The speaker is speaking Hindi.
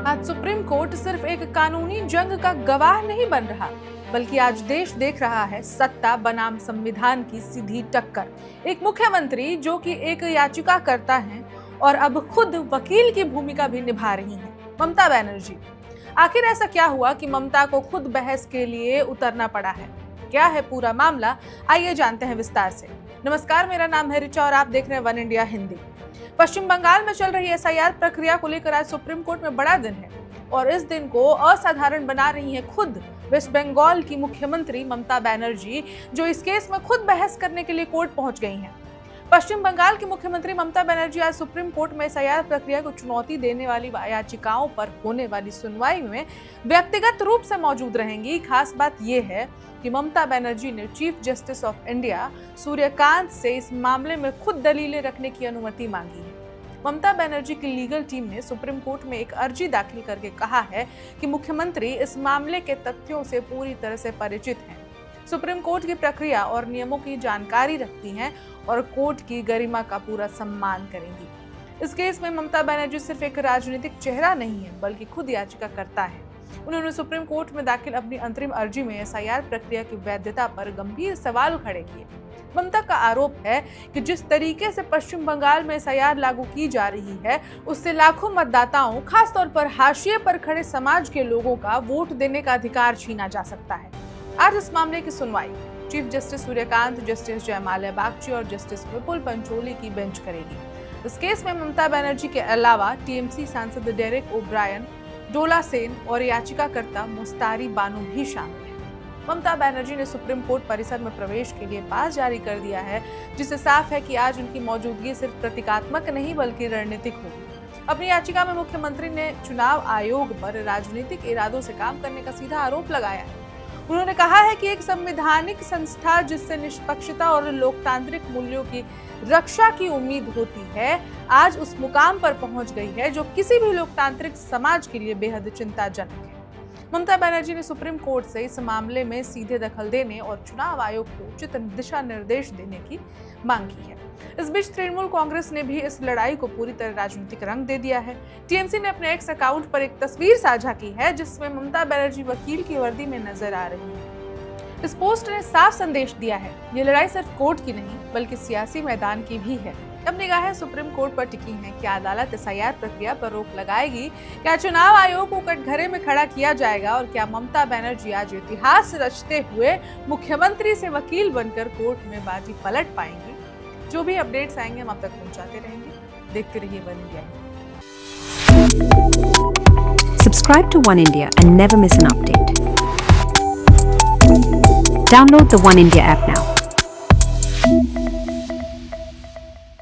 आज सुप्रीम कोर्ट सिर्फ एक कानूनी जंग का गवाह नहीं बन रहा, बल्कि आज देश देख रहा है सत्ता बनाम संविधान की सीधी टक्कर। एक मुख्यमंत्री जो कि एक याचिका करता है और अब खुद वकील की भूमिका भी निभा रही हैं, ममता बनर्जी। आखिर ऐसा क्या हुआ कि ममता को खुद बहस के लिए उतरना पड़ा है? क्या है पूरा मामला, आइए जानते हैं विस्तार से। नमस्कार, मेरा नाम है रिचा और आप देख रहे हैं वन इंडिया हिंदी। पश्चिम बंगाल में चल रही एसआईआर प्रक्रिया को लेकर आज सुप्रीम कोर्ट में बड़ा दिन है और इस दिन को असाधारण बना रही है खुद वेस्ट बंगाल की मुख्यमंत्री ममता बनर्जी, जो इस केस में खुद बहस करने के लिए कोर्ट पहुंच गई हैं। पश्चिम बंगाल की मुख्यमंत्री ममता बनर्जी आज सुप्रीम कोर्ट में एसआईआर प्रक्रिया को चुनौती देने वाली याचिकाओं पर होने वाली सुनवाई में व्यक्तिगत रूप से मौजूद रहेंगी। खास बात यह है कि ममता बनर्जी ने chief justice of India Suryakant से इस मामले में खुद दलीलें रखने की अनुमति मांगी है। ममता बनर्जी की लीगल टीम ने सुप्रीम कोर्ट में एक अर्जी दाखिल करके कहा है कि मुख्यमंत्री इस मामले के तथ्यों से पूरी तरह से परिचित हैं, सुप्रीम कोर्ट की प्रक्रिया और नियमों की जानकारी रखती हैं और कोर्ट की गरिमा का पूरा सम्मान करेंगी। इस केस में ममता बनर्जी सिर्फ एक राजनीतिक चेहरा नहीं है, बल्कि खुद याचिकाकर्ता है। उन्होंने सुप्रीम कोर्ट में दाखिल अपनी अंतरिम अर्जी में एसआईआर प्रक्रिया की वैधता पर गंभीर सवाल खड़े किए। ममता का आरोप है कि जिस तरीके से पश्चिम बंगाल में एसआईआर लागू की जा रही है, उससे लाखों मतदाताओं, खासतौर पर हाशिए पर खड़े समाज के लोगों का वोट देने का अधिकार छीना जा सकता है। आज इस मामले की सुनवाई chief justice Suryakant, justice Joymalya Bagchi और जस्टिस विपुल पंचोली की बेंच करेगी। इस केस में ममता बनर्जी के अलावा टीएमसी सांसद डेरेक ओब्रायन, डोला सेन और याचिकाकर्ता मुस्तारी बानो भी शामिल हैं। ममता बनर्जी ने सुप्रीम कोर्ट परिसर में प्रवेश के लिए पास जारी कर दिया है, जिससे साफ है कि आज उनकी मौजूदगी सिर्फ प्रतीकात्मक नहीं बल्कि रणनीतिक होगी। अपनी याचिका में मुख्यमंत्री ने चुनाव आयोग पर राजनीतिक इरादों से काम करने का सीधा आरोप लगाया है। उन्होंने कहा है कि एक संवैधानिक संस्था जिससे निष्पक्षता और लोकतांत्रिक मूल्यों की रक्षा की उम्मीद होती है, आज उस मुकाम पर पहुंच गई है जो किसी भी लोकतांत्रिक समाज के लिए बेहद चिंताजनक है। ममता बनर्जी ने सुप्रीम कोर्ट से इस मामले में सीधे दखल देने और चुनाव आयोग को उचित दिशा निर्देश देने की मांग की है। इस बीच तृणमूल कांग्रेस ने भी इस लड़ाई को पूरी तरह राजनीतिक रंग दे दिया है। टीएमसी ने अपने एक्स अकाउंट पर एक तस्वीर साझा की है जिसमें ममता बनर्जी वकील की वर्दी में नजर आ रही है। इस पोस्ट ने साफ संदेश दिया है, ये लड़ाई सिर्फ कोर्ट की नहीं बल्कि सियासी मैदान की भी है। अब निगाहें सुप्रीम कोर्ट पर टिकी हैं। क्या अदालत एसआईआर प्रक्रिया पर रोक लगाएगी? क्या चुनाव आयोग को कटघरे में खड़ा किया जाएगा? और क्या ममता बनर्जी आज इतिहास रचते हुए मुख्यमंत्री से वकील बनकर कोर्ट में बाजी पलट पाएंगी? जो भी अपडेट्स आएंगे हम आप तक पहुंचाते रहेंगे। देखते रहिए one India. Subscribe to One India and never miss an update. Download the One India app now.